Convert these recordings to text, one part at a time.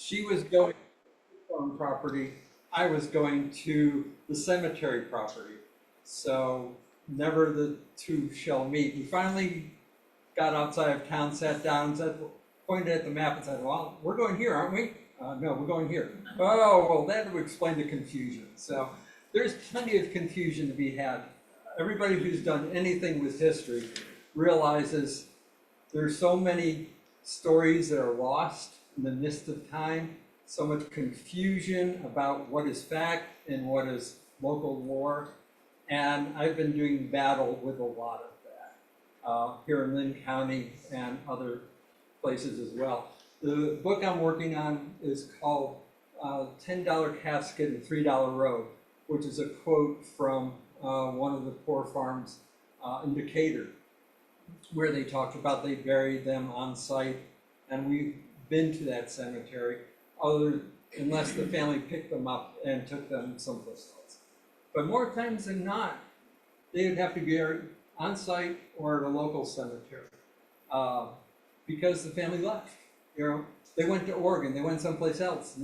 She was going to the farm property. I was going to the cemetery property. So never the two shall meet. We finally got outside of town, sat down, pointed at the map and said, well, we're going here, aren't we? No, we're going here. Oh, well, that would explain the confusion. So there's plenty of confusion to be had. Everybody who's done anything with history realizes there's so many stories that are lost in the mist of time, so much confusion about what is fact and what is local lore. And I've been doing battle with a lot of that here in Lynn County and other places as well. The book I'm working on is called $10 Casket and $3 Road, which is a quote from one of the poor farms in Decatur, where they talked about they buried them on site, and we've been to that cemetery, unless the family picked them up and took them someplace else. But more times than not, they would have to be on site or at a local cemetery because the family left. You know, they went to Oregon, they went someplace else.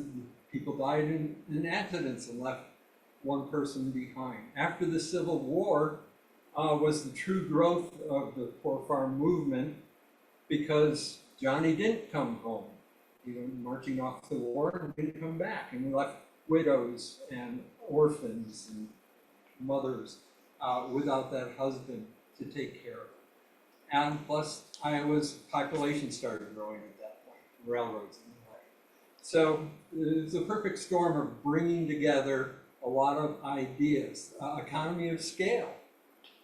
People died in accidents and left one person behind. After the Civil War was the true growth of the poor farm movement, because Johnny didn't come home. He went marching off the war and didn't come back, and we left widows and orphans and mothers without that husband to take care of. And plus, Iowa's population started growing at that point, railroads and the like. So it's a perfect storm of bringing together a lot of ideas, economy of scale.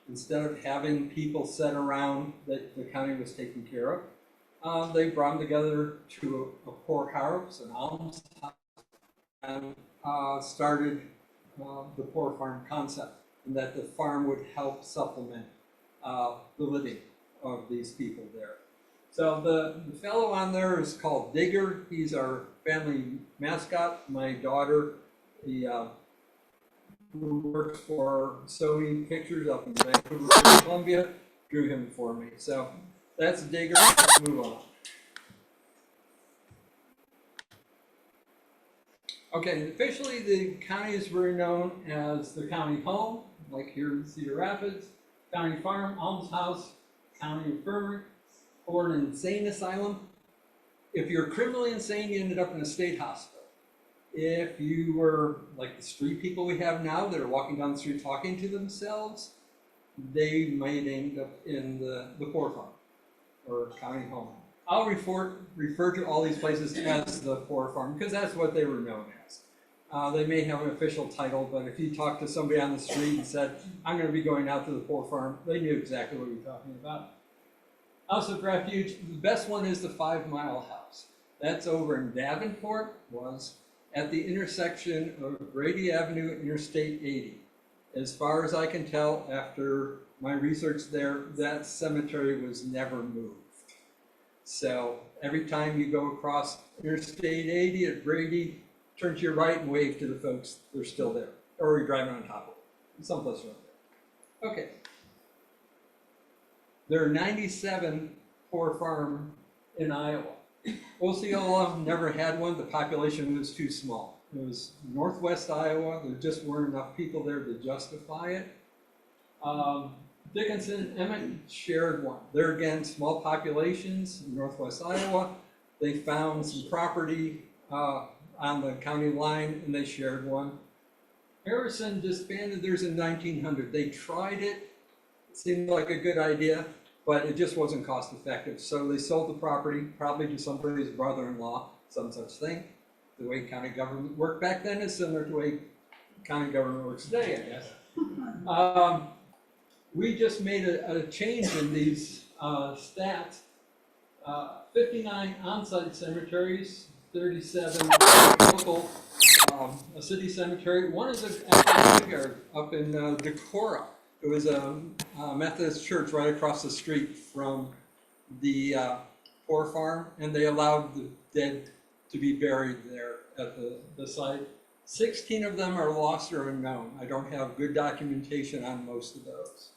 Instead of having people set around that the county was taking care of, they brought them together to a poor house, an alms house, and started the poor farm concept, and that the farm would help supplement the living of these people there. So the fellow on there is called Digger. He's our family mascot. My daughter, who works for Sony Pictures up in Vancouver, British Columbia, drew him for me. So that's Digger. Let's move on. Okay, officially the county is very known as the county home, like here in Cedar Rapids, county farm, almshouse, county infirmary, or an insane asylum. If you're criminally insane, you ended up in a state hospital. If you were like the street people we have now that are walking down the street talking to themselves, they might end up in the poor farm or county home. I'll refer to all these places as the poor farm because that's what they were known as. They may have an official title, but if you talk to somebody on the street and said, I'm going to be going out to the poor farm, they knew exactly what you're talking about. House of Refuge, the best one is the 5 Mile House. That's over in Davenport, was at the intersection of Grady Avenue and Interstate 80. As far as I can tell, after my research there, that cemetery was never moved. So every time you go across Interstate 80 at Grady, turn to your right and wave to the folks, they're still there. Or you're driving on top of it, someplace around there. Okay. There are 97 poor farms in Iowa. Osceola never had one. The population was too small. It was northwest Iowa. There just weren't enough people there to justify it. Dickinson and Emmett shared one. There again, small populations in northwest Iowa. They found some property on the county line, and they shared one. Harrison disbanded theirs in 1900. They tried it. It seemed like a good idea, but it just wasn't cost effective. So they sold the property, probably to somebody's brother-in-law, some such thing. The way county government worked back then is similar to the way county government works today, I guess. We just made a change in these stats. 59 on-site cemeteries, 37 local, a city cemetery. One is a graveyard up in Decorah. It was a Methodist church right across the street from the poor farm, and they allowed the dead to be buried there at the site. 16 of them are lost or unknown. I don't have good documentation on most of those.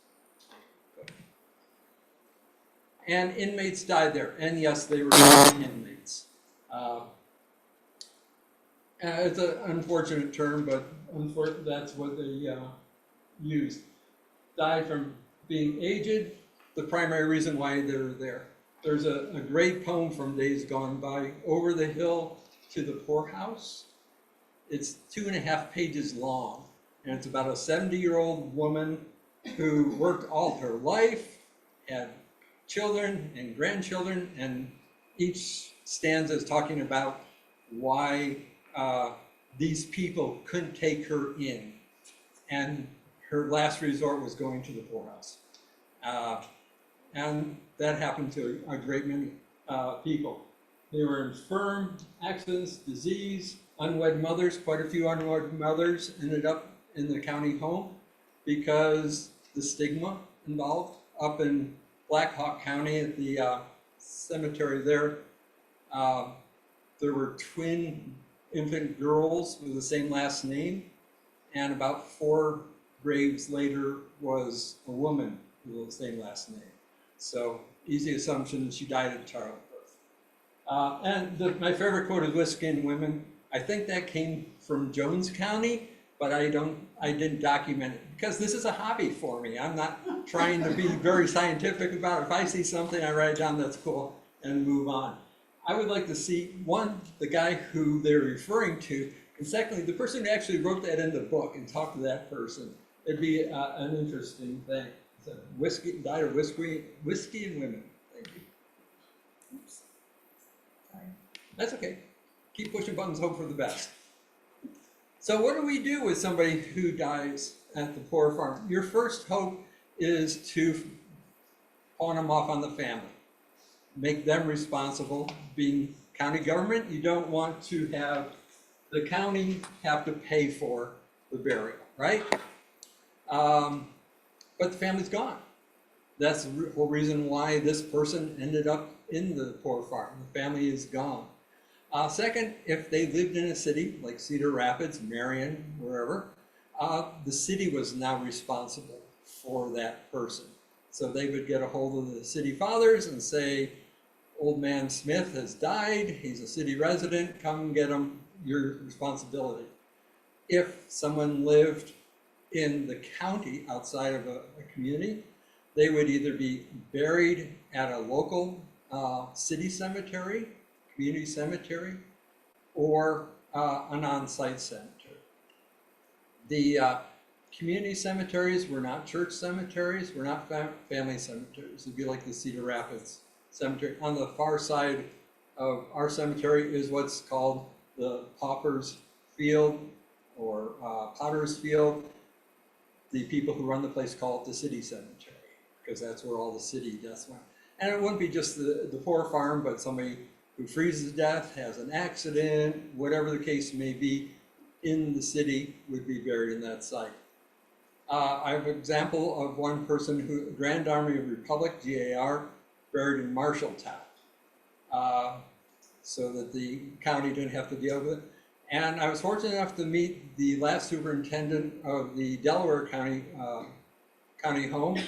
And inmates died there, and yes, they were inmates. It's an unfortunate term, but that's what they used. Died from being aged, the primary reason why they're there. There's a great poem from days gone by, Over the Hill to the Poorhouse. It's 2.5 pages long, and it's about a 70-year-old woman who worked all her life, had children and grandchildren, and each stanza is talking about why these people couldn't take her in. And her last resort was going to the poorhouse. And that happened to a great many people. They were infirm, accidents, disease, unwed mothers. Quite a few unwed mothers ended up in the county home because the stigma involved. Up in Black Hawk County at the cemetery there, there were twin infant girls with the same last name, and about 4 graves later was a woman with the same last name. So easy assumption that she died at childbirth. My favorite quote is "Whiskey and Women." I think that came from Jones County, but I didn't document it because this is a hobby for me. I'm not trying to be very scientific about it. If I see something, I write it down, that's cool, and move on. I would like to see, one, the guy who they're referring to, and secondly, the person who actually wrote that in the book and talked to that person. It'd be an interesting thing. So died of whiskey and women. Thank you. Oops. Sorry. That's okay. Keep pushing buttons, hope for the best. So what do we do with somebody who dies at the poor farm? Your first hope is to pawn them off on the family. Make them responsible. Being county government, you don't want to have the county have to pay for the burial, right? But the family's gone. That's the whole reason why this person ended up in the poor farm. The family is gone. Second, if they lived in a city like Cedar Rapids, Marion, wherever, the city was now responsible for that person. So they would get a hold of the city fathers and say, "Old man Smith has died, he's a city resident, come get him, your responsibility." If someone lived in the county outside of a community, they would either be buried at a local city cemetery, community cemetery, or an on-site cemetery. The community cemeteries were not church cemeteries, were not family cemeteries. It'd be like the Cedar Rapids Cemetery. On the far side of our cemetery is what's called the Pauper's Field or Potter's Field. The people who run the place call it the city cemetery because that's where all the city deaths went. And it wouldn't be just the poor farm, but somebody who freezes to death, has an accident, whatever the case may be, in the city would be buried in that site. I have an example of one person who, Grand Army of Republic, GAR, buried in Marshalltown, so that the county didn't have to deal with it. And I was fortunate enough to meet the last superintendent of the Delaware County home,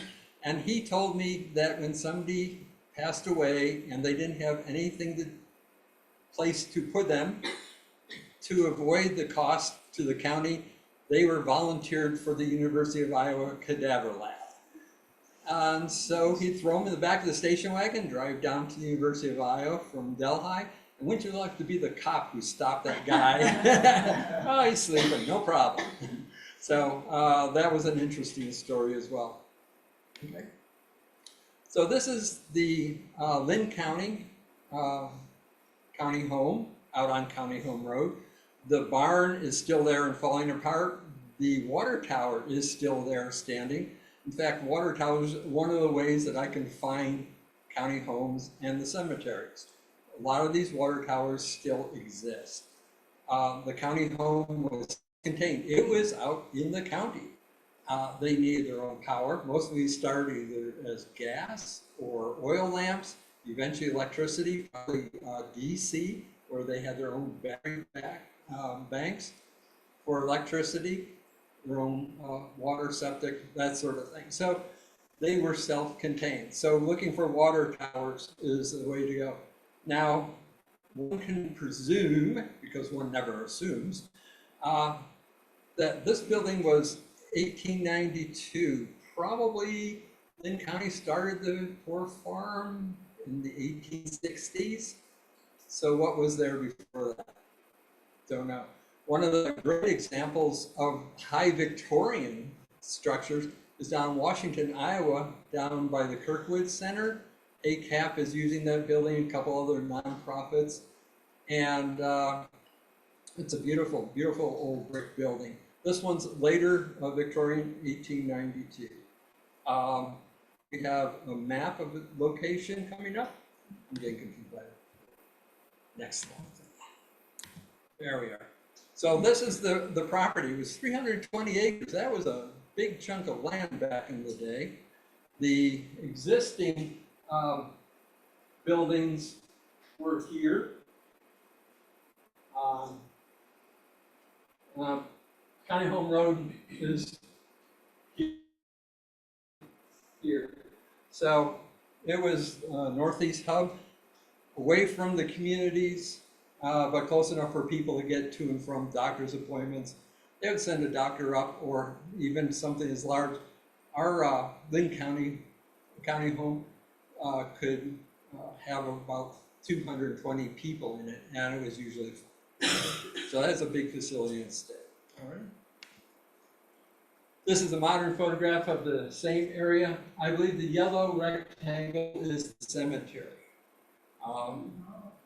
and he told me that when somebody passed away and they didn't have place to put them, to avoid the cost to the county, they were volunteered for the University of Iowa Cadaver Lab. And so he'd throw them in the back of the station wagon, drive down to the University of Iowa from Delhi. And wouldn't you like to be the cop who stopped that guy? Oh, he's sleeping, no problem. So that was an interesting story as well. Okay. So this is the Lynn County county home out on County Home Road. The barn is still there and falling apart. The water tower is still there standing. In fact, water tower is one of the ways that I can find county homes and the cemeteries. A lot of these water towers still exist. The county home was contained. It was out in the county. They needed their own power. Most of these started either as gas or oil lamps, eventually electricity, probably DC, where they had their own battery banks for electricity, their own water, septic, that sort of thing. So they were self-contained. So looking for water towers is the way to go. Now, one can presume, because one never assumes, that this building was 1892. Probably Lynn County started the poor farm in the 1860s. So what was there before that? Don't know. One of the great examples of high Victorian structures is down in Washington, Iowa, down by the Kirkwood Center. ACAP is using that building, a couple other nonprofits. And it's a beautiful, beautiful old brick building. This one's later, Victorian, 1892. We have a map of the location coming up. I'm getting confused by it. Next slide. There we are. So this is the property. It was 320 acres. That was a big chunk of land back in the day. The existing buildings were here. County Home Road is here. So it was northeast hub, away from the communities, but close enough for people to get to and from doctor's appointments. They would send a doctor up, or even something as large. Our Lynn County home could have about 220 people in it, and it was usually full. So that's a big facility in the state. All right. This is a modern photograph of the same area. I believe the yellow rectangle is the cemetery.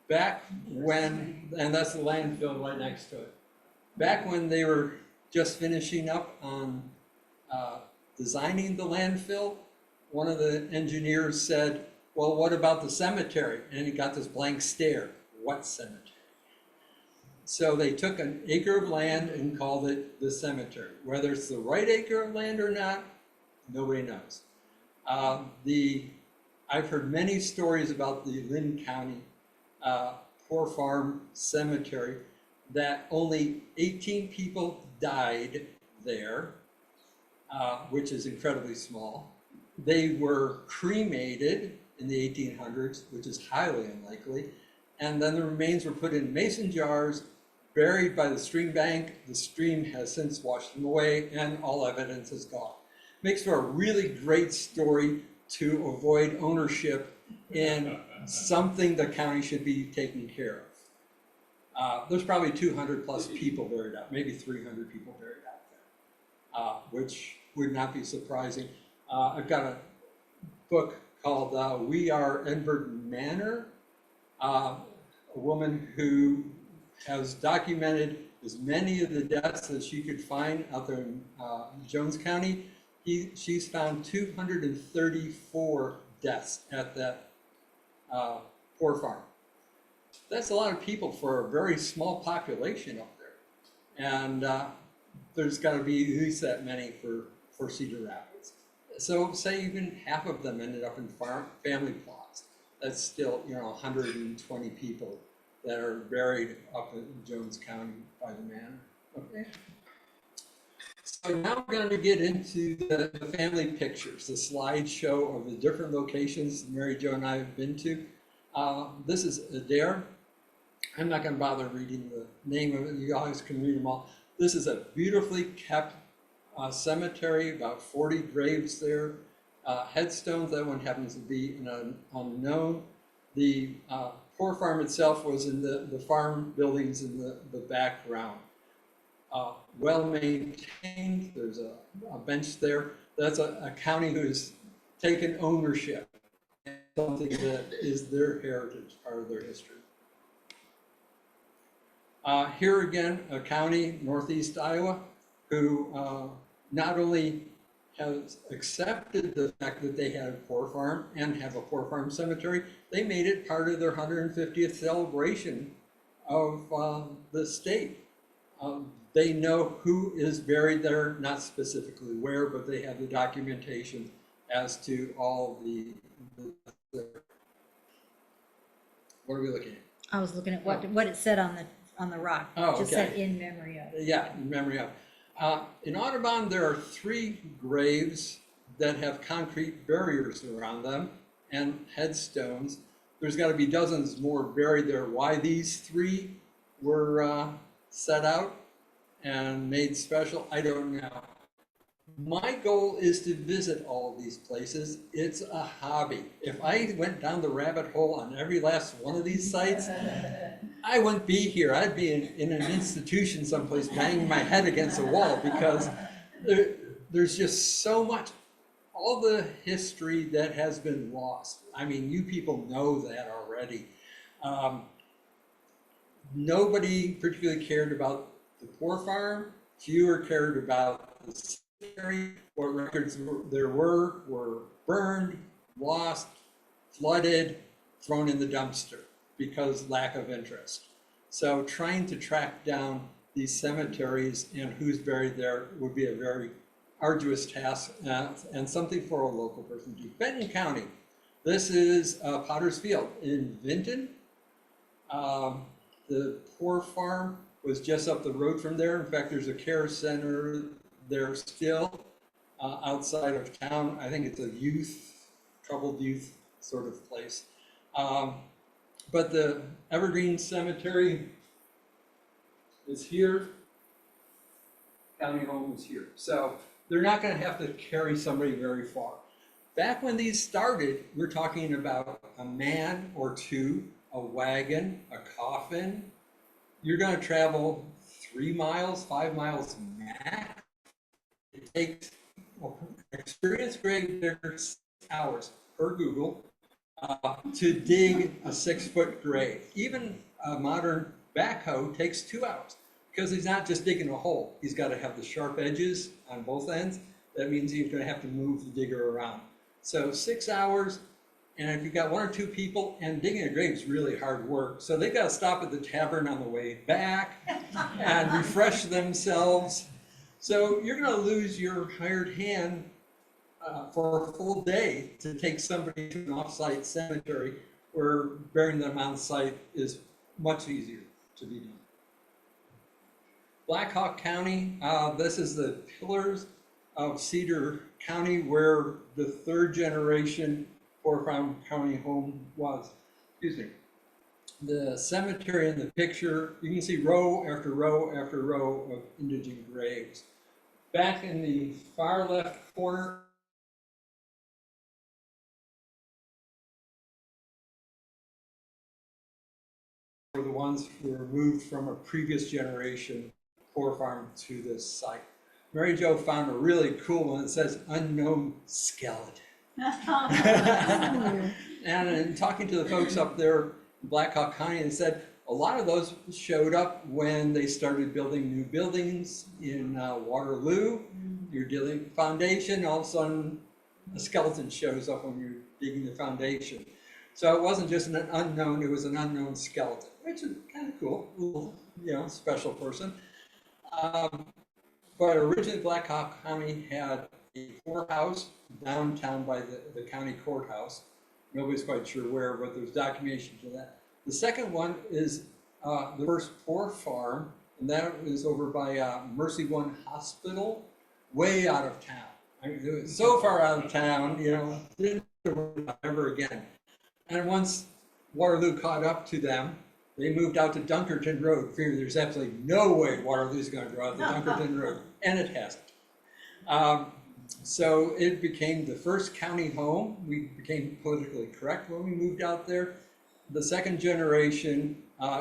Back when, and that's the landfill right next to it. Back when they were just finishing up on designing the landfill, one of the engineers said, well, what about the cemetery? And he got this blank stare. What cemetery? So they took an acre of land and called it the cemetery. Whether it's the right acre of land or not, nobody knows. I've heard many stories about the Lynn County Poor Farm Cemetery, that only 18 people died there, which is incredibly small. They were cremated in the 1800s, which is highly unlikely, and then the remains were put in mason jars, buried by the stream bank. The stream has since washed them away, and all evidence is gone. Makes for a really great story to avoid ownership in something the county should be taking care of. There's probably 200 plus people buried out, maybe 300 people buried out there, which would not be surprising. I've got a book called We Are Edward Manor, a woman who has documented as many of the deaths that she could find out there in Jones County. She's found 234 deaths at that poor farm. That's a lot of people for a very small population up there. And there's got to be at least that many for Cedar Rapids. So say even half of them ended up in family plots. That's still, 120 people that are buried up in Jones County by the manor. Okay. So now we're going to get into the family pictures, the slideshow of the different locations Mary Jo and I have been to. This is Adair. I'm not going to bother reading the name of it. You guys can read them all. This is a beautifully kept cemetery, about 40 graves there. Headstones, that one happens to be an unknown. The poor farm itself was in the farm buildings in the background. Well maintained, there's a bench there. That's a county who's taken ownership, something that is their heritage, part of their history. Here again, a county, northeast Iowa, who not only has accepted the fact that they had a poor farm and have a poor farm cemetery, they made it part of their 150th celebration of the state. They know who is buried there, not specifically where, but they have the documentation as to all the what are we looking at? I was looking at what it said on the rock. Oh, It just okay. said in memory of. Yeah, in memory of. In Audubon, there are 3 graves that have concrete barriers around them and headstones. there's got to be dozens more buried there. Why these three were set out and made special, I don't know. My goal is to visit all of these places. It's a hobby. If I went down the rabbit hole on every last one of these sites, I wouldn't be here. I'd be in an institution someplace banging my head against a wall because there's just so much, all the history that has been lost. I mean, you people know that already. Nobody particularly cared about the poor farm. Fewer cared about the cemetery. What records there were burned, lost, flooded, thrown in the dumpster because lack of interest. So trying to track down these cemeteries and who's buried there would be a very arduous task and something for a local person to do. Benton County, this is Potter's Field in Vinton. The poor farm was just up the road from there. In fact, there's a care center there still outside of town. I think it's a troubled youth sort of place. But the Evergreen Cemetery is here. County home is here. So they're not going to have to carry somebody very far. Back when these started, we're talking about a man or two, a wagon, a coffin. You're going to travel 3 miles, 5 miles max. It takes experienced grave diggers hours per Google to dig a 6-foot grave. Even a modern backhoe takes 2 hours because he's not just digging a hole. He's got to have the sharp edges on both ends. That means he's going to have to move the digger around. So 6 hours, and if you've got 1 or 2 people, and digging a grave is really hard work. So they've got to stop at the tavern on the way back and refresh themselves. So you're going to lose your hired hand for a full day to take somebody to an off-site cemetery where burying them on site is much easier to be done. Black Hawk County, this is the pillars of Cedar County where the 3rd generation Poor Farm County home was. Excuse me. The cemetery in the picture, you can see row after row after row of indigent graves. Back in the far left corner, were the ones who were moved from a previous generation poor farm to this site. Mary Jo found a really cool one that says unknown skeleton. And in talking to the folks up there in Black Hawk County, they said a lot of those showed up when they started building new buildings in Waterloo. You're digging foundation, all of a sudden a skeleton shows up when you're digging the foundation. So it wasn't just an unknown, it was an unknown skeleton, which is kind of cool, little, special person. But originally Black Hawk County had a courthouse downtown by the county courthouse. Nobody's quite sure where, but there's documentation to that. The second one is the first poor farm, and that is over by Mercy One Hospital, way out of town. I mean, it was so far out of town, didn't ever again. And once Waterloo caught up to them, they moved out to Dunkerton Road, figured there's absolutely no way Waterloo's going to go out to Dunkerton Road, and it hasn't. So it became the first county home. We became politically correct when we moved out there. The second generation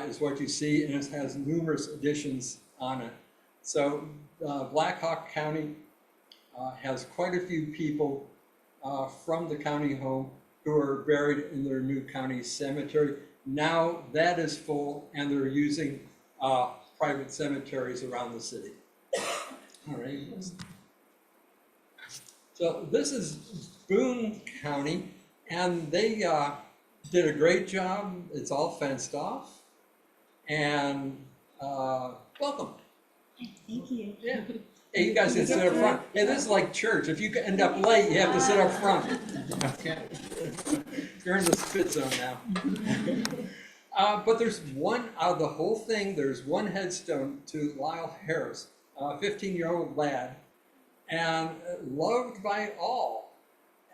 is what you see, and it has numerous additions on it. So Black Hawk County has quite a few people from the county home who are buried in their new county cemetery. Now that is full, and they're using private cemeteries around the city. All right. So this is Boone County, and they did a great job. It's all fenced off, and welcome. Thank you. Yeah. Hey, you guys can sit up front. Hey, this is like church. If you end up late, you have to sit up front. You're in the spit zone now. But there's one, out of the whole thing, there's one headstone to Lyle Harris, a 15-year-old lad, and loved by all.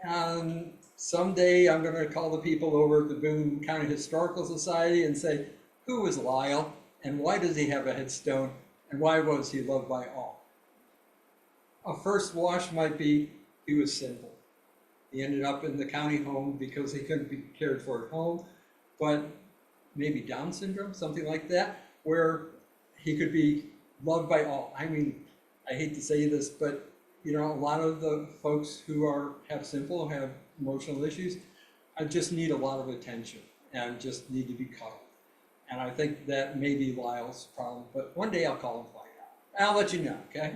And Someday I'm gonna call the people over at the Boone County Historical Society and say, who was Lyle and why does he have a headstone and why was he loved by all? A first wash might be he was simple. He ended up in the county home because he couldn't be cared for at home, but maybe Down syndrome, something like that, where he could be loved by all. I mean, I hate to say this, but you know, a lot of the folks who have simple, have emotional issues, I just need a lot of attention and just need to be cuddled. And I think that may be Lyle's problem, but one day I'll call and find out. I'll let you know, okay?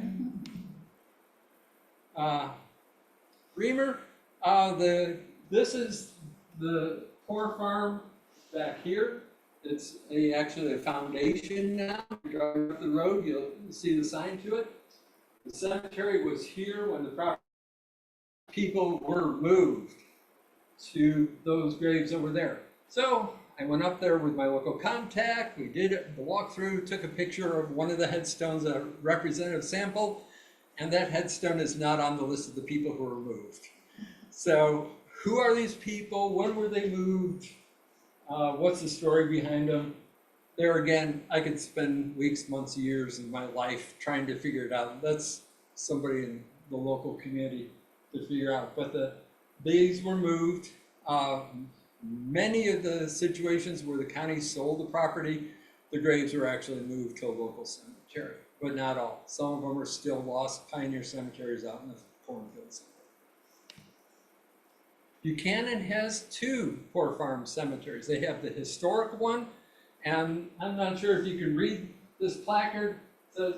Reamer, this is the poor farm back here. It's actually a foundation now. If you drive up the road, you'll see the sign to it. The cemetery was here when the property people were moved to those graves over there. So I went up there with my local contact. We did the walkthrough, took a picture of one of the headstones, a representative sample, and that headstone is not on the list of the people who were moved. So who are these people? When were they moved? What's the story behind them? There again, I could spend weeks, months, years of my life trying to figure it out. That's somebody in the local community to figure out. But these were moved. Many of the situations where the county sold the property, the graves were actually moved to a local cemetery, but not all. Some of them are still lost pioneer cemeteries out in the cornfields. Buchanan has two poor farm cemeteries. They have the historic one, and I'm not sure if you can read this placard. It says,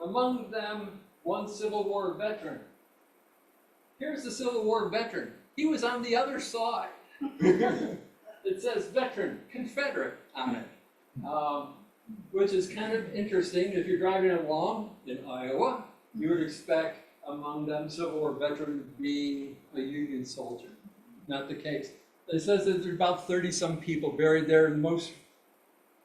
among them, one Civil War veteran. Here's the Civil War veteran. He was on the other side. It says veteran, Confederate on it, which is kind of interesting. If you're driving along in Iowa, you would expect among them Civil War veteran being a Union soldier. Not the case. It says that there's about 30-some people buried there. Most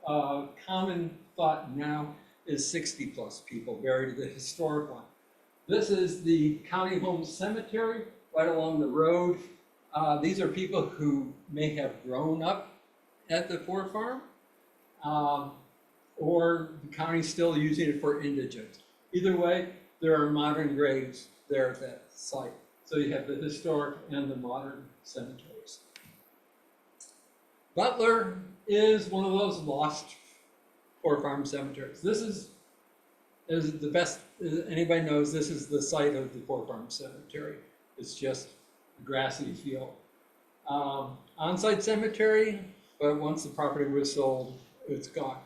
common thought now is 60+ people buried in the historic one. This is the county home cemetery right along the road. These are people who may have grown up at the poor farm, or the county's still using it for indigent. Either way, there are modern graves there at that site. So you have the historic and the modern cemeteries. Butler is one of those lost poor farm cemeteries. This is the best anybody knows. This is the site of the poor farm cemetery. It's just a grassy field. On-site cemetery, but once the property was sold, it's gone.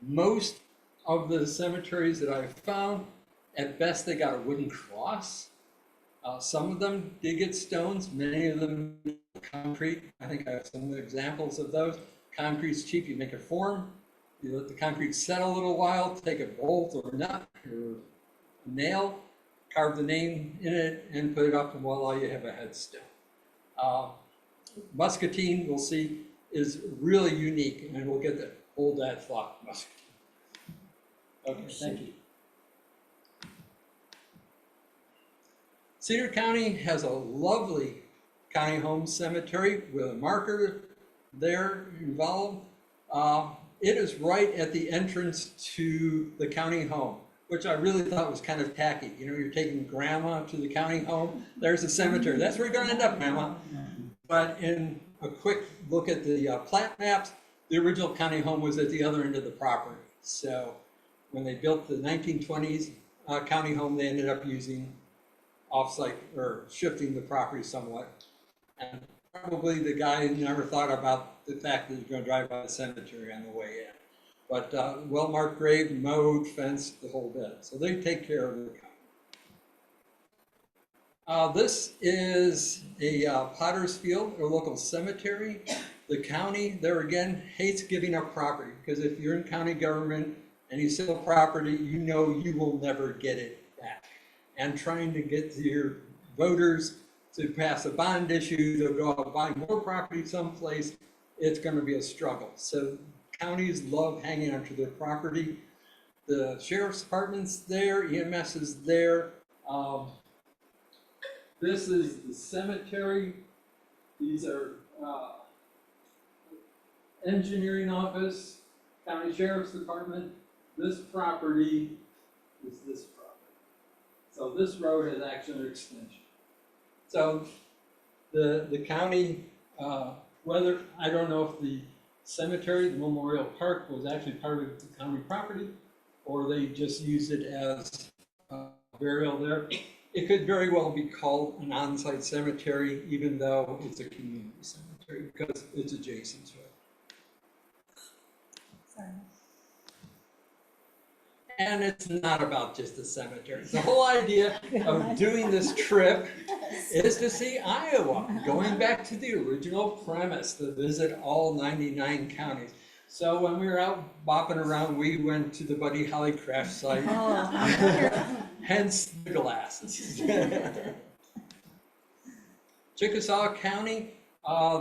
Most of the cemeteries that I've found, at best they got a wooden cross. Some of them did get stones, many of them concrete. I think I have some examples of those. Concrete's cheap, you make a form, you let the concrete set a little while, take a bolt or a nut or a nail, carve the name in it, and put it up, and voila, you have a headstone. Muscatine, we'll see, is really unique, and we'll get to hold that thought, Muscatine. Okay, thank you. Cedar County has a lovely county home cemetery with a marker there involved. It is right at the entrance to the county home, which I really thought was kind of tacky. You know, you're taking grandma to the county home, there's a cemetery. That's where you're gonna end up, grandma. But in a quick look at the plat maps, the original county home was at the other end of the property. So when they built the 1920s county home, they ended up using offsite or shifting the property somewhat. And probably the guy never thought about the fact that he's going to drive by the cemetery on the way in. But well-marked grave, mowed, fenced, the whole bit. So they take care of the county. This is a Potter's Field, or local cemetery. The county, there again, hates giving up property, because if you're in county government and you sell property, you know you will never get it back. And trying to get your voters to pass a bond issue to go out and buy more property someplace, it's going to be a struggle. So counties love hanging onto their property. The sheriff's department's there, EMS is there. This is the cemetery. These are engineering office, county sheriff's department. This property is this property. So this road is actually an extension. So the county, whether, I don't know if the cemetery, the Memorial Park was actually part of the county property, or they just used it as burial there. It could very well be called an on-site cemetery, even though it's a community cemetery, because it's adjacent to it. Sorry. And it's not about just the cemetery. The whole idea of doing this trip is to see Iowa, going back to the original premise, to visit all 99 counties. So when we were out bopping around, we went to the Buddy Holly crash site, hence the glasses. Chickasaw County,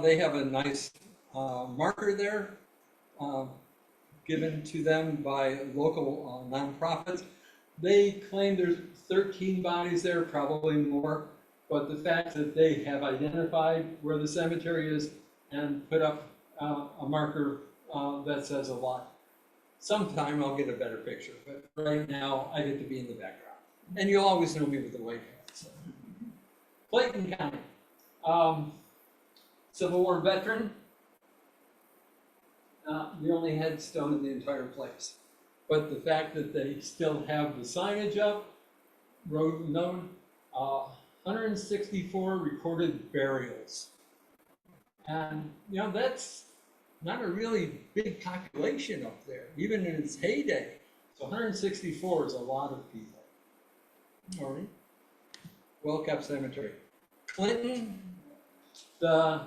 they have a nice marker there given to them by local nonprofits. They claim there's 13 bodies there, probably more, but the fact that they have identified where the cemetery is and put up a marker that says a lot. Sometime I'll get a better picture, but right now I get to be in the background. And you'll always know me with the white hat. So. Clayton County, Civil War veteran, the only headstone in the entire place. But the fact that they still have the signage up, road known, 164 recorded burials. And, you know, that's not a really big population up there, even in its heyday. So 164 is a lot of people. All right. Well-kept cemetery. Clinton, the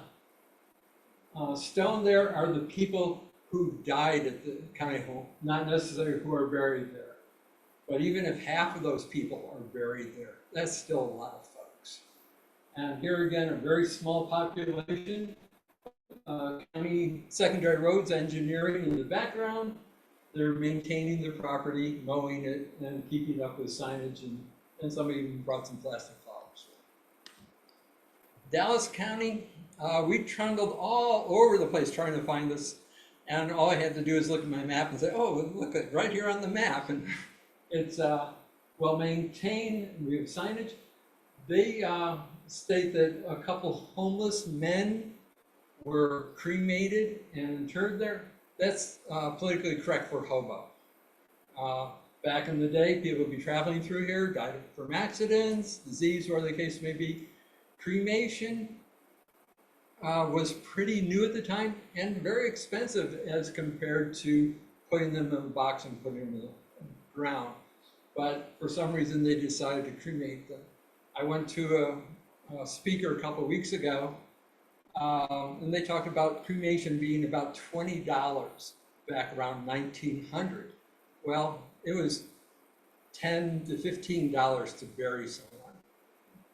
stone there are the people who died at the county home, not necessarily who are buried there. But even if half of those people are buried there, that's still a lot of folks. And here again, a very small population. County secondary roads engineering in the background. They're maintaining their property, mowing it, and keeping up with signage, and somebody even brought some plastic flowers. Dallas County, we trundled all over the place trying to find this, and all I had to do is look at my map and say, oh, look at right here on the map, and it's well maintained. We have signage. They state that a couple homeless men were cremated and interred there. That's politically correct for hobo. Back in the day, people would be traveling through here, died from accidents, disease, whatever the case may be. Cremation was pretty new at the time and very expensive as compared to putting them in a box and putting them in the ground. But for some reason, they decided to cremate them. I went to a speaker a couple of weeks ago, and they talked about cremation being about $20 back around 1900. Well, it was $10 to $15 to bury someone.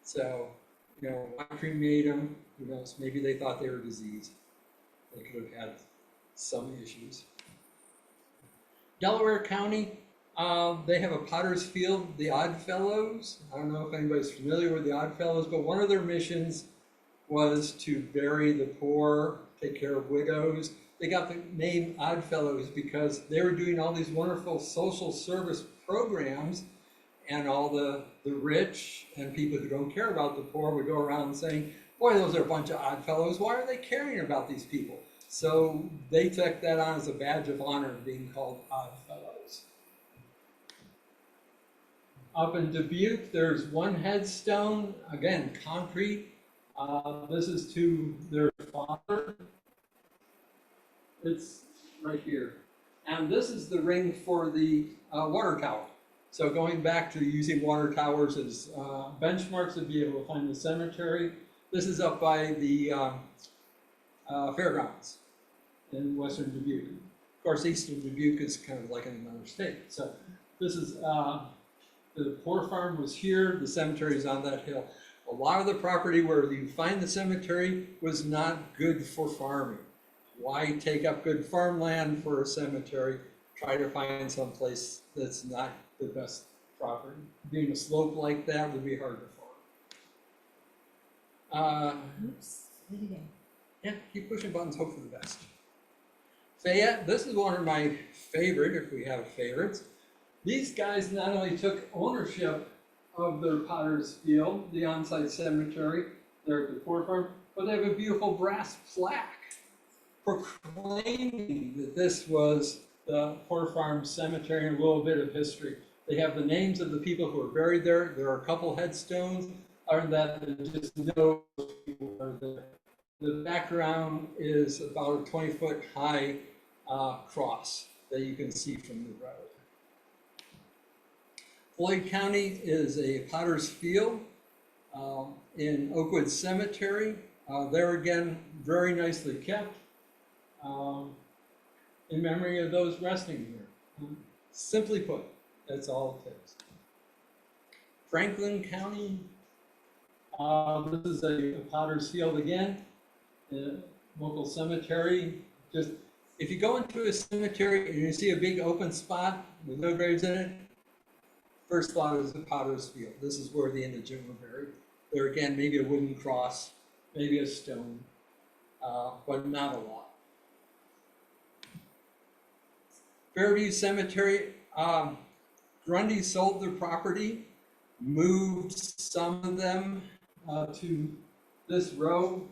So, you know, why cremate them? Who knows? Maybe they thought they were diseased. They could have had some issues. Delaware County, they have a Potter's Field, the Odd Fellows. I don't know if anybody's familiar with the Odd Fellows, but one of their missions was to bury the poor, take care of widows. They got the name Odd Fellows because they were doing all these wonderful social service programs, and all the rich and people who don't care about the poor would go around saying, boy, those are a bunch of odd fellows. Why are they caring about these people? So they took that on as a badge of honor, being called Odd Fellows. Up in Dubuque, there's one headstone, again, concrete. This is to their father. It's right here. And this is the ring for the water tower. So going back to using water towers as benchmarks to be able to find the cemetery, this is up by the fairgrounds in western Dubuque. Of course, eastern Dubuque is kind of like in another state. So this is, the poor farm was here, the cemetery is on that hill. A lot of the property where you find the cemetery was not good for farming. Why take up good farmland for a cemetery? Try to find some place that's not the best property. Being a slope like that would be hard to farm. Do it again. Yeah, keep pushing buttons, hope for the best. Fayette, this is one of my favorite, if we have favorites. These guys not only took ownership of their Potter's Field, the on-site cemetery, there at the Poor Farm, but they have a beautiful brass plaque proclaiming that this was the Poor Farm Cemetery and a little bit of history. They have the names of the people who are buried there. There are a couple headstones. Other than that, there's just no people are there. The background is about a 20-foot high cross that you can see from the road. Floyd County is a Potter's Field in Oakwood Cemetery. There again, very nicely kept in memory of those resting here. Simply put, that's all it takes. Franklin County, this is a Potter's Field again, a local cemetery. Just if you go into a cemetery and you see a big open spot with no graves in it, first thought is the Potter's Field. This is where the indigent were buried. There again, maybe a wooden cross, maybe a stone, but not a lot. Fairview Cemetery, Grundy sold their property, moved some of them to this row,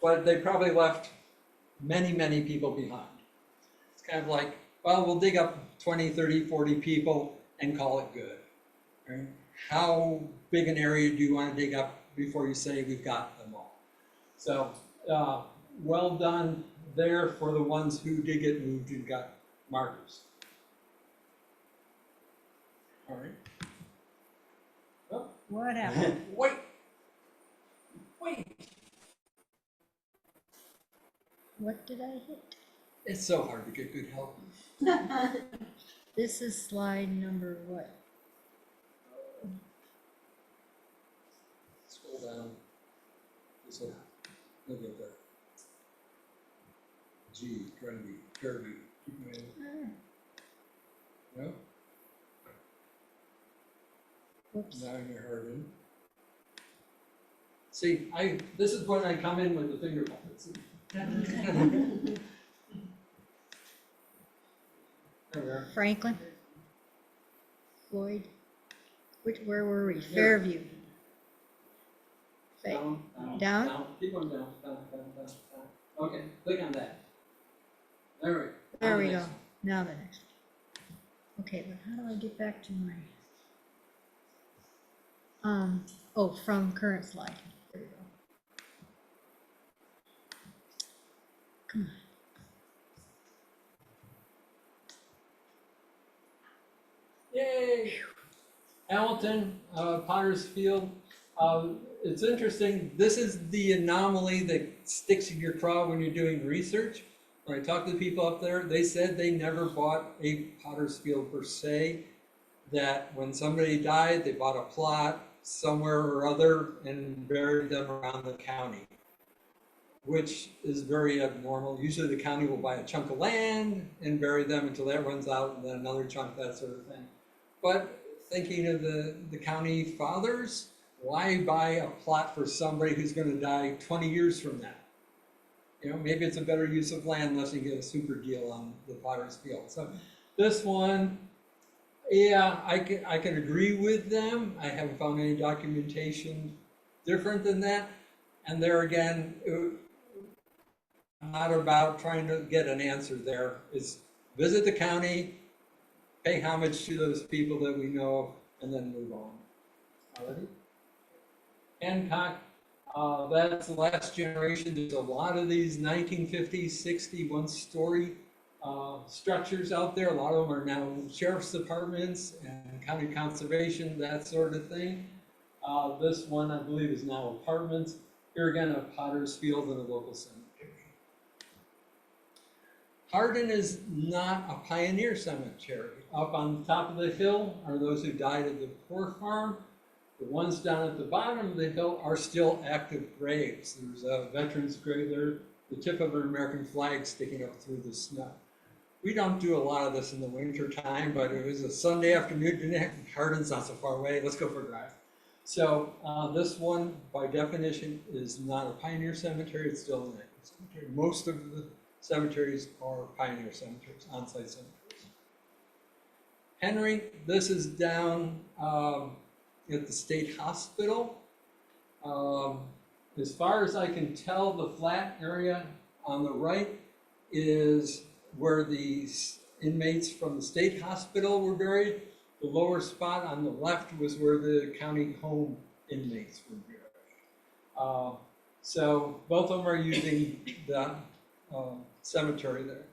but they probably left many, many people behind. It's kind of like, well, we'll dig up 20, 30, 40 people and call it good. Right? How big an area do you want to dig up before you say we've got them all? So, well done there for the ones who did get moved and got markers. All right. Oh. What happened? Wait. What did I hit? It's so hard to get good help. This is slide number what? Scroll down. This will look at that. G, Grundy, Fairview. Keep going. No? Whoops. Now you're hurting. See, this is when I come in with the finger puppets. There we are. Franklin? Floyd? Where were we? Here. Fairview. Down, Down? Keep going down. Okay, click on that. There we go. There we On the go. next one. Now the next one. Okay, but how do I get back to my, oh, from current slide. There we go. Come on. Yay! Hamilton, Potter's Field. It's interesting, this is the anomaly that sticks in your craw when you're doing research. When I talked to the people up there, they said they never bought a Potter's Field per se, that when somebody died, they bought a plot somewhere or other and buried them around the county, which is very abnormal. Usually the county will buy a chunk of land and bury them until that runs out, and then another chunk, that sort of thing. But thinking of the county fathers, why buy a plot for somebody who's going to die 20 years from now? You know, maybe it's a better use of land unless you get a super deal on the Potter's Field. So this one, yeah, I can agree with them. I haven't found any documentation different than that. And there again, not about trying to get an answer there. It's visit the county, pay homage to those people that we know of, and then move on. Alrighty? Hancock, that's the last generation. There's a lot of these 1950s, 60s, one-story structures out there. A lot of them are now sheriff's departments and county conservation, that sort of thing. This one, I believe, is now apartments. Here again, a Potter's Field and a local cemetery. Hardin is not a pioneer cemetery. Up on the top of the hill are those who died at the Poor Farm. The ones down at the bottom of the hill are still active graves. There's a veteran's grave there, the tip of an American flag sticking up through the snow. We don't do a lot of this in the winter time, but it was a Sunday afternoon, Hardin's not so far away, let's go for a drive. So this one, by definition, is not a pioneer cemetery, it's still an active cemetery. Most of the cemeteries are pioneer cemeteries, on-site cemeteries. Henry, this is down at the state hospital. As far as I can tell, the flat area on the right is where the inmates from the state hospital were buried. The lower spot on the left was where the county home inmates were buried. So both of them are using the cemetery there.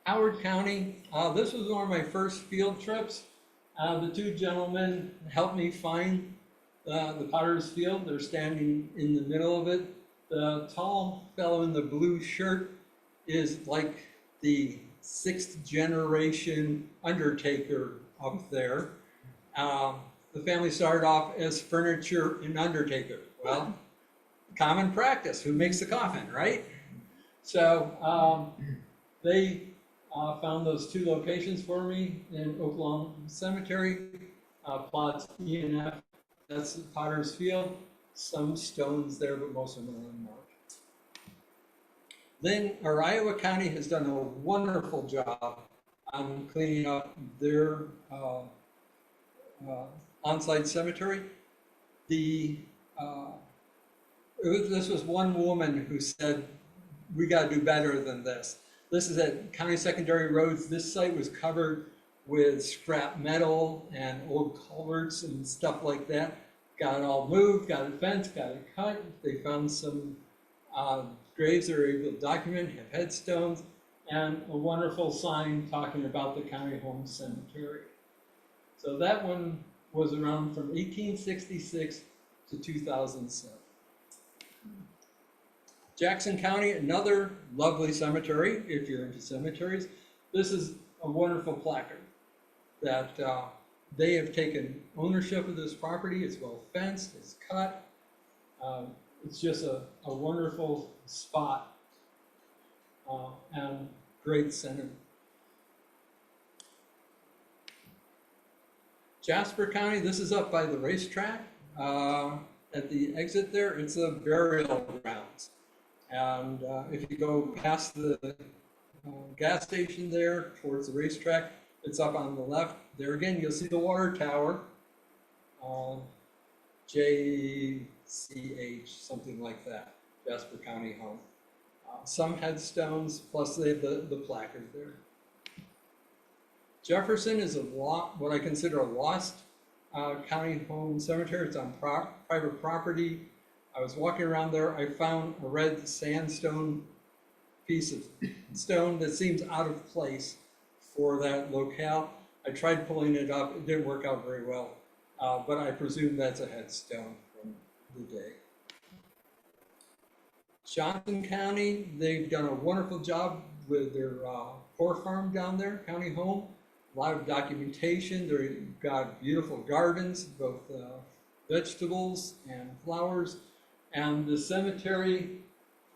Howard County, this was one of my first field trips. The two gentlemen helped me find the Potter's Field. They're standing in the middle of it. The tall fellow in the blue shirt is like the 6th generation undertaker up there. The family started off as furniture and undertaker. Well, common practice, who makes the coffin, right? So they found those two locations for me in Oaklawn Cemetery, plots E and F. That's the Potter's Field. Some stones there, but most of them are unmarked. Then Iowa County has done a wonderful job on cleaning up their on-site cemetery. This was one woman who said, we got to do better than this. This is at County Secondary Roads. This site was covered with scrap metal and old culverts and stuff like that. Got it all moved, got it fenced, got it cut. They found some graves that are able to document, have headstones, and a wonderful sign talking about the county home cemetery. So that one was around from 1866 to 2007. Jackson County, another lovely cemetery, if you're into cemeteries. This is a wonderful placard that they have taken ownership of this property. It's well fenced, it's cut. It's just a wonderful spot and great sentiment. Jasper County, this is up by the racetrack. At the exit there, it's a burial grounds. And if you go past the gas station there towards the racetrack, it's up on the left. There again, you'll see the water tower, JCH, something like that, Jasper County Home. Some headstones, plus they have the placard there. Jefferson is what I consider a lost county home cemetery. It's on private property. I was walking around there, I found a red sandstone piece of stone that seems out of place for that locale. I tried pulling it up, it didn't work out very well, but I presume that's a headstone from the day. Johnson County, they've done a wonderful job with their poor farm down there, county home. A lot of documentation, they've got beautiful gardens, both vegetables and flowers. And the cemetery,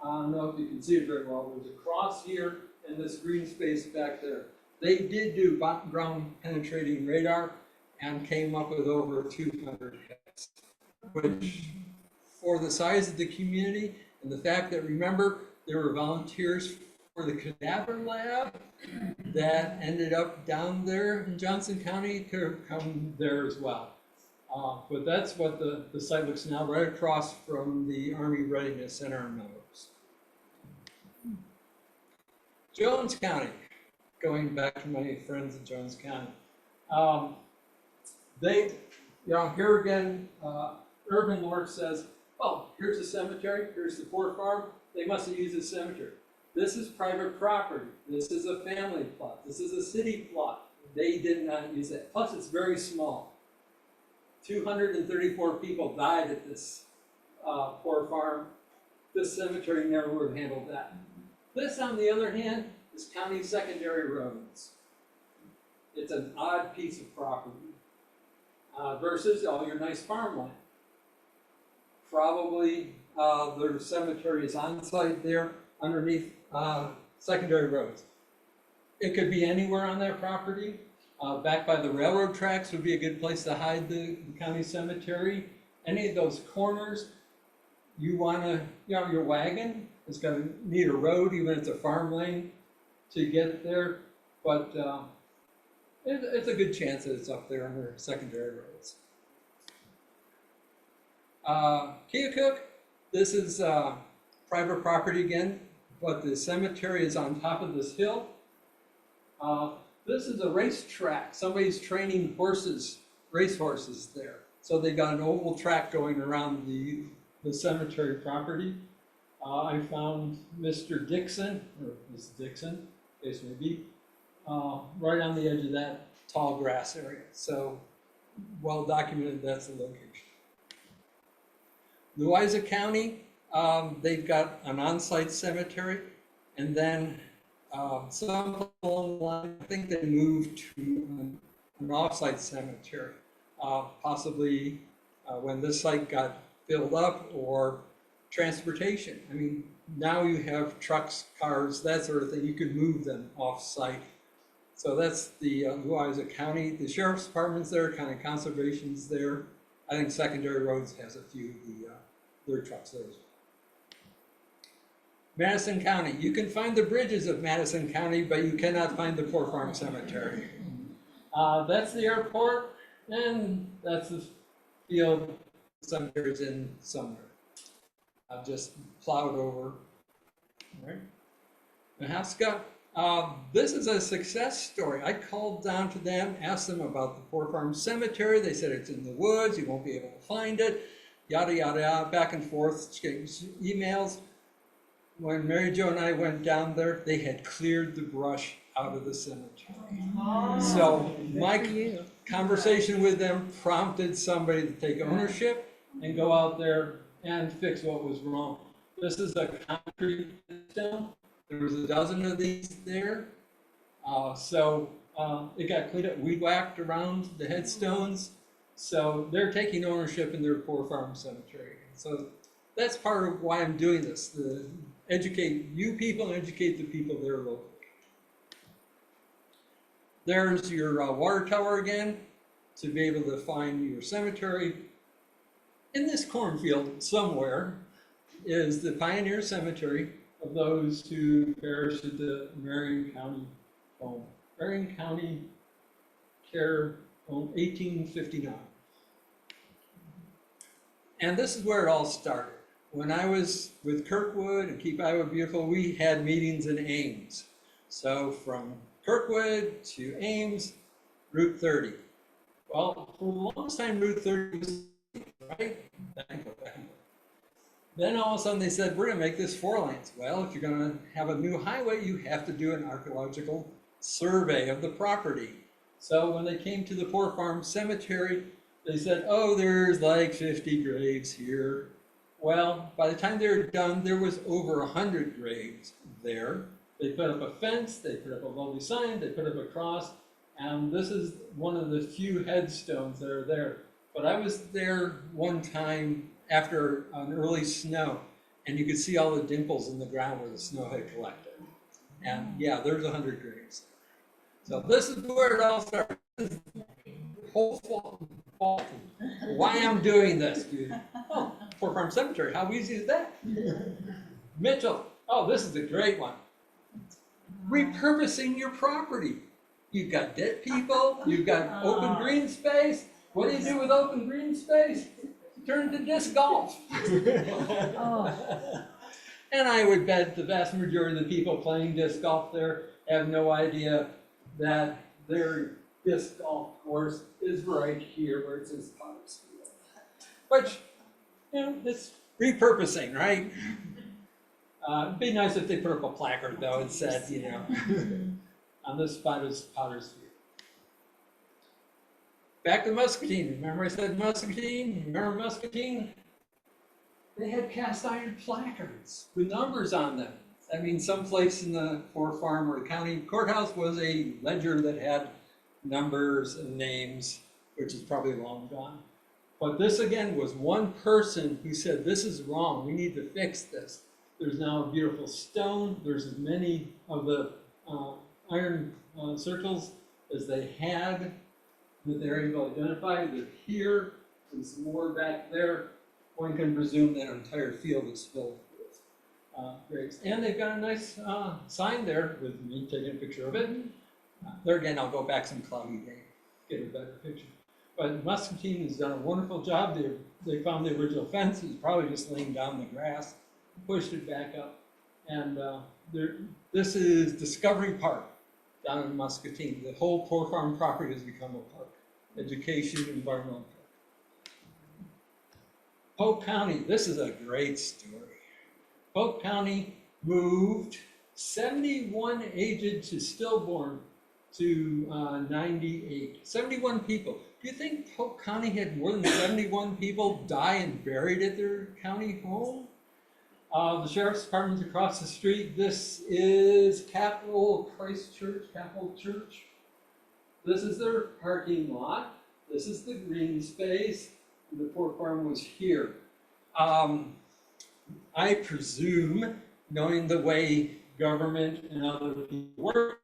I don't know if you can see it very well, there's a cross here and this green space back there. They did do ground penetrating radar and came up with over 200 hits, which for the size of the community and the fact that, remember, there were volunteers for the cadaver lab that ended up down there in Johnson County, could have come there as well. But that's what the site looks now, right across from the Army Readiness Center in Melrose. Jones County, going back to my friends in Jones County. Here again, Urban Lore says, well, here's the cemetery, here's the poor farm, they must have used a cemetery. This is private property, this is a family plot, this is a city plot. They did not use that, plus it's very small. 234 people died at this poor farm. This cemetery never would have handled that. This, on the other hand, is county secondary roads. It's an odd piece of property versus all your nice farmland. Probably their cemetery is on site there underneath secondary roads. It could be anywhere on that property. Back by the railroad tracks would be a good place to hide the county cemetery. Any of those corners, you wanna, your wagon is gonna need a road, even if it's a farm lane, to get there. But it's a good chance that it's up there under secondary roads. Keokuk, this is private property again, but the cemetery is on top of this hill. This is a racetrack. Somebody's training horses, race horses there. So they got an oval track going around the cemetery property. I found Mr. Dixon, or Ms. Dixon, case may be, right on the edge of that tall grass area. So well documented, that's the location. Louisa County, they've got an on-site cemetery, and then some along the line, I think they moved to an off-site cemetery, possibly when this site got filled up, or transportation. I mean, now you have trucks, cars, that sort of thing. You could move them off-site. So that's the Louisa County. The Sheriff's Department's there, County Conservation's there. I think Secondary Roads has a few of their trucks there as well. Madison County, you can find the bridges of Madison County, but you cannot find the Poor Farm Cemetery. That's the airport, and that's the field cemeteries in Sumner. I've just plowed over. All right. Nebraska, this is a success story. I called down to them, asked them about the Poor Farm Cemetery. They said it's in the woods, you won't be able to find it, yada, yada, yada, back and forth, emails. When Mary Jo and I went down there, they had cleared the brush out of the cemetery. Oh, so my conversation with them prompted somebody to take ownership and go out there and fix what was wrong. This is a concrete stone. There was a dozen of these there. It got cleaned up, weed whacked around the headstones. So they're taking ownership in their Poor Farm Cemetery. So that's part of why I'm doing this, to educate you people and educate the people there locally. There's your water tower again, to be able to find your cemetery. In this cornfield somewhere is the Pioneer Cemetery of those who perished at the Marion County home. Marion County Care Home, 1859. And this is where it all started. When I was with Kirkwood and Keep Iowa Beautiful, we had meetings in Ames. So from Kirkwood to Ames, Route 30. Well, for the longest time, Route 30 was right. Then all of a sudden they said, we're gonna make this 4 lanes. Well, if you're gonna have a new highway, you have to do an archaeological survey of the property. So when they came to the Poor Farm Cemetery, they said, oh, there's like 50 graves here. Well, by the time they were done, there was over 100 graves there. They put up a fence, they put up a lovely sign, they put up a cross, and this is one of the few headstones that are there. But I was there one time after an early snow, and you could see all the dimples in the ground where the snow had collected. And yeah, there's 100 graves. So this is where it all started. Whole fault. Why I'm doing this, dude. Oh, Poor Farm Cemetery, how easy is that? Mitchell, oh, this is a great one. Repurposing your property. You've got dead people, you've got open green space. What do you do with open green space? Turn to disc golf. Oh. And I would bet the vast majority of the people playing disc golf there have no idea that their disc golf course is right here where it says Potter's Field. Which, you know, it's repurposing, right? It'd be nice if they put up a placard though and said, you know, on this spot is Potter's Field. Back to Muscatine. Remember I said Muscatine? Remember Muscatine? They had cast iron placards with numbers on them. I mean, someplace in the Poor Farm or the county courthouse was a ledger that had numbers and names, which is probably long gone. But this again was one person who said, this is wrong, we need to fix this. There's now a beautiful stone, there's as many of the iron circles is they had that they're able to identify that here and some more back there. One can presume that entire field is filled with graves. And they've got a nice sign there with me taking a picture of it. There again, I'll go back some cloudy day, get a better picture. But Muscatine has done a wonderful job. They found the original fence. It was probably just laying down the grass, pushed it back up. And this is Discovery Park down in Muscatine. The whole Poor Farm property has become a park. Education, environmental park. Polk County, this is a great story. Polk County moved 71 aged to stillborn to 98. 71 people. Do you think Polk County had more than 71 people die and buried at their county home? The sheriff's department's across the street. This is Capital Church. This is their parking lot. This is the green space. The Poor Farm was here. I presume, knowing the way government and other people work,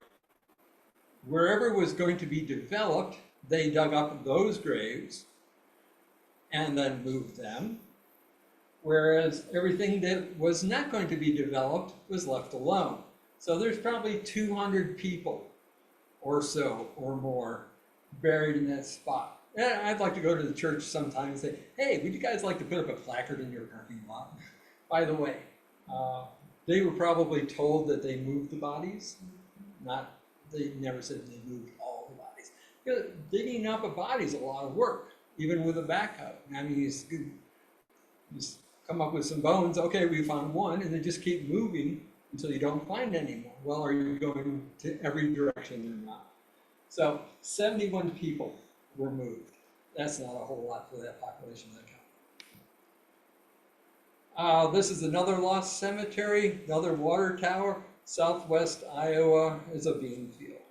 wherever was going to be developed, they dug up those graves and then moved them. Whereas everything that was not going to be developed was left alone. So there's probably 200 people or so or more buried in that spot. And I'd like to go to the church sometime and say, hey, would you guys like to put up a placard in your parking lot? By the way, they were probably told that they moved the bodies. They never said they moved all the bodies. You know, digging up a body is a lot of work, even with a backhoe. I mean, you just come up with some bones. Okay, we found one, and then just keep moving until you don't find any more. Well, are you going to every direction or not? So 71 people were moved. That's not a whole lot for that population of that county. This is another lost cemetery, another water tower. Southwest Iowa is a bean field.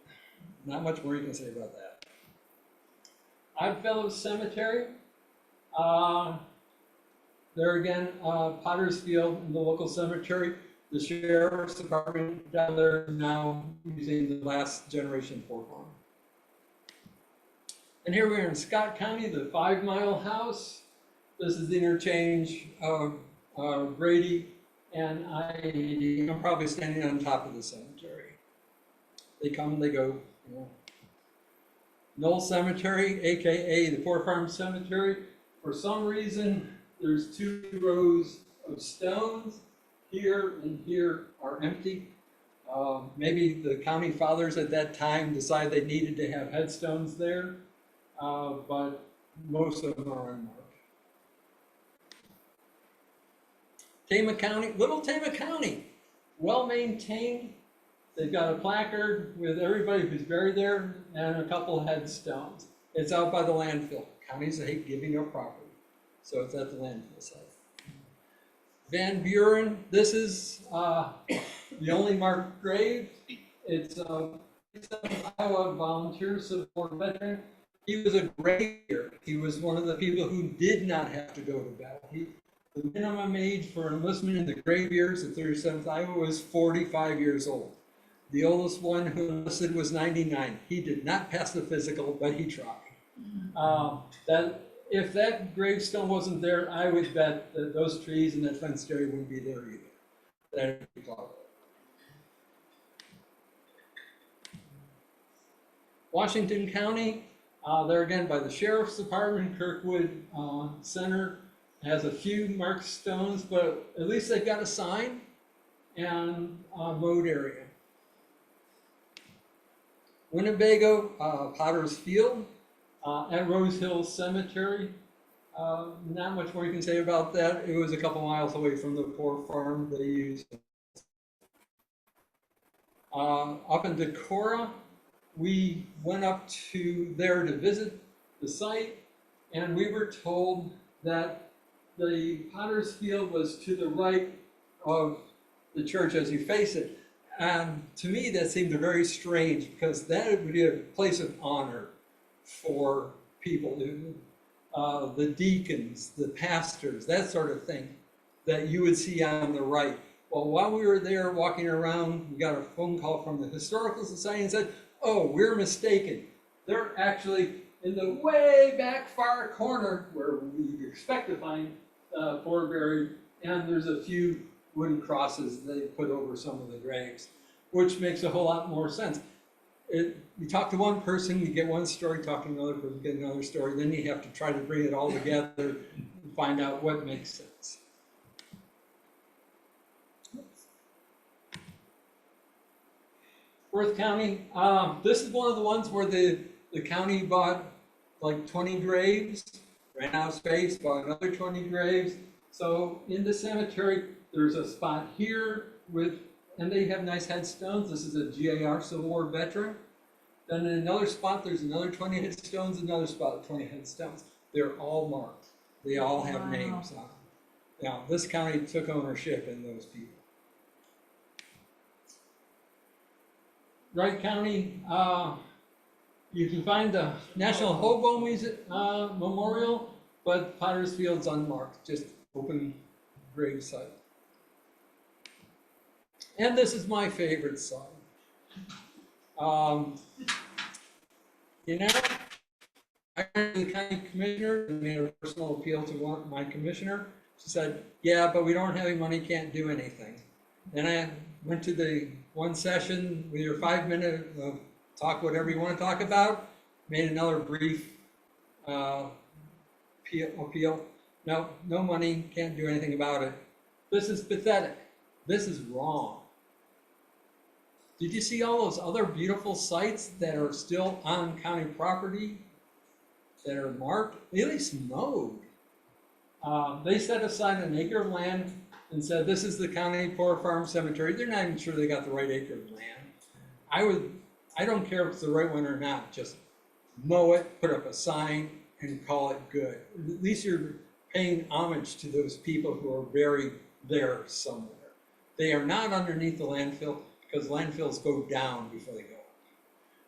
Not much more you can say about that. Oddfellows Cemetery. There again, Potter's Field, the local cemetery. The sheriff's department down there now using the last generation Poor Farm. And here we are in Scott County, the 5 Mile House. This is the interchange of Brady and I-80. I'm probably standing on top of the cemetery. They come, they go. You know. Knoll Cemetery, AKA the Poor Farm Cemetery. For some reason, there's 2 rows of stones. Here and here are empty. Maybe the county fathers at that time decided they needed to have headstones there, but most of them are unmarked. Tama County, Little Tama County, well maintained. They've got a placard with everybody who's buried there and a couple of headstones. It's out by the landfill. Counties hate giving up property, so it's at the landfill site. Van Buren, this is the only marked grave. It's a Iowa volunteer support veteran. He was a graver. He was one of the people who did not have to go to battle. The minimum age for enlistment in the grave years at 37th Iowa was 45 years old. The oldest one who enlisted was 99. He did not pass the physical, but he tried. If that gravestone wasn't there, I would bet that those trees and that fenced area wouldn't be there either. That'd be plowed. Washington County, there again by the Sheriff's Department, Kirkwood Center, has a few marked stones, but at least they've got a sign and a road area. Winnebago, Potter's Field, at Rose Hill Cemetery. Not much more you can say about that. It was a couple miles away from the Poor Farm they used. Up in Decorah, we went up to there to visit the site, and we were told that the Potter's Field was to the right of the church as you face it. And to me, that seemed very strange because that would be a place of honor for people, the deacons, the pastors, that sort of thing that you would see on the right. Well, while we were there walking around, we got a phone call from the Historical Society and said, oh, we're mistaken. They're actually in the way back far corner where we expect to find poor buried, and there's a few wooden crosses they put over some of the graves, which makes a whole lot more sense. You talk to one person, you get one story, talk to another person, get another story, then you have to try to bring it all together and find out what makes sense. Worth County, this is one of the ones where the county bought like 20 graves, ran out of space, bought another 20 graves. So in the cemetery, there's a spot here with, and they have nice headstones. This is a GAR Civil War veteran. Then in another spot, there's another 20 headstones, another spot, 20 headstones. They're all marked. They all have names on them. Now, this county took ownership in those people. Wright County, you can find the National Hobo Memorial, but Potter's Field's unmarked, just open grave site. And this is my favorite song. You know, I went to the county commissioner and made a personal appeal to my commissioner. She said, yeah, but we don't have any money, can't do anything. Then I went to the one session with your 5 minute talk whatever you want to talk about, made another brief appeal. No money, can't do anything about it. This is pathetic. This is wrong. Did you see all those other beautiful sites that are still on county property that are marked, at least mowed? They set aside an acre of land and said, this is the county poor farm cemetery. They're not even sure they got the right acre of land. I don't care if it's the right one or not, just mow it, put up a sign, and call it good. At least you're paying homage to those people who are buried there somewhere. They are not underneath the landfill, because landfills go down before they go up.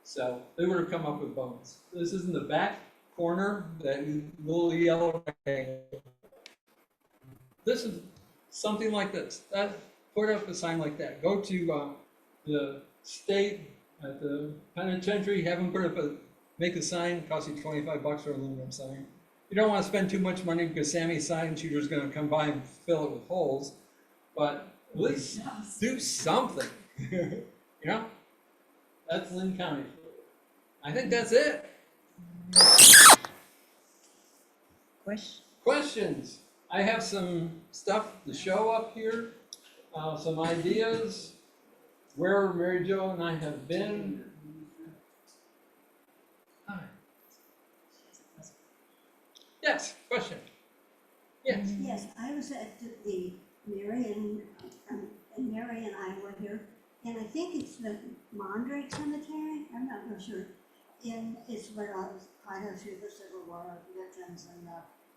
So they would have come up with bones. This is in the back corner, that little yellow rectangle. This is something like this. Put up a sign like that. Go to the state at the penitentiary, have them make a sign, cost you $25 for a aluminum sign. You don't want to spend too much money because Sammy's sign shooter is going to come by and fill it with holes, but at least do something. You know, that's Lynn County. I think that's it. Questions? I have some stuff to show up here, some ideas, where Mary Jo and I have been. Hi. Yes, question. Yes. Yes, I was at the Mary and I were here, and I think it's the Mandrake Cemetery. I'm not real sure. And it's where quite a few of the Civil War veterans and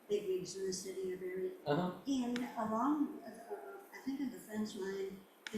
big wigs in the city are buried. And along, I think of the fence line,